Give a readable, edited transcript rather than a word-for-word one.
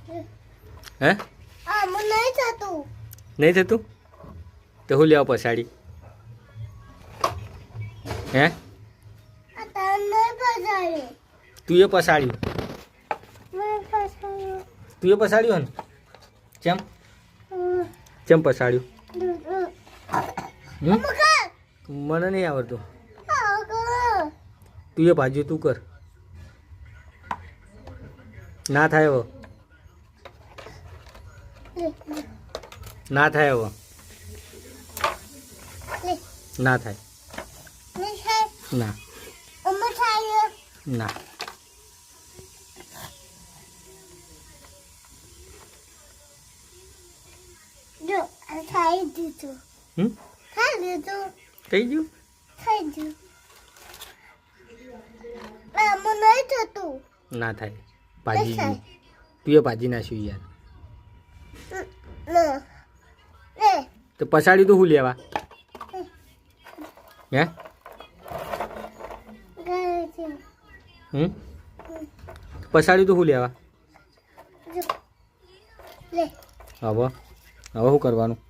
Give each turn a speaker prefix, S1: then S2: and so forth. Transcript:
S1: હે નહીં થતું તો હું લેવા પછાડી હે તું એ પછાડ્યું ને ચમ ચમ પછાડ્યું મને નહીં આવડતું તું એ ભાજી તું કર ના થાય હવે ના થાય હવે ના થાય ના ના થઈ ગયું ના થાય ભાજી તું એ ભાજી નાખ્યું યાર તો પછાડી તો હું લેવા હે પછાડી તો હું લેવા હવે શું કરવાનું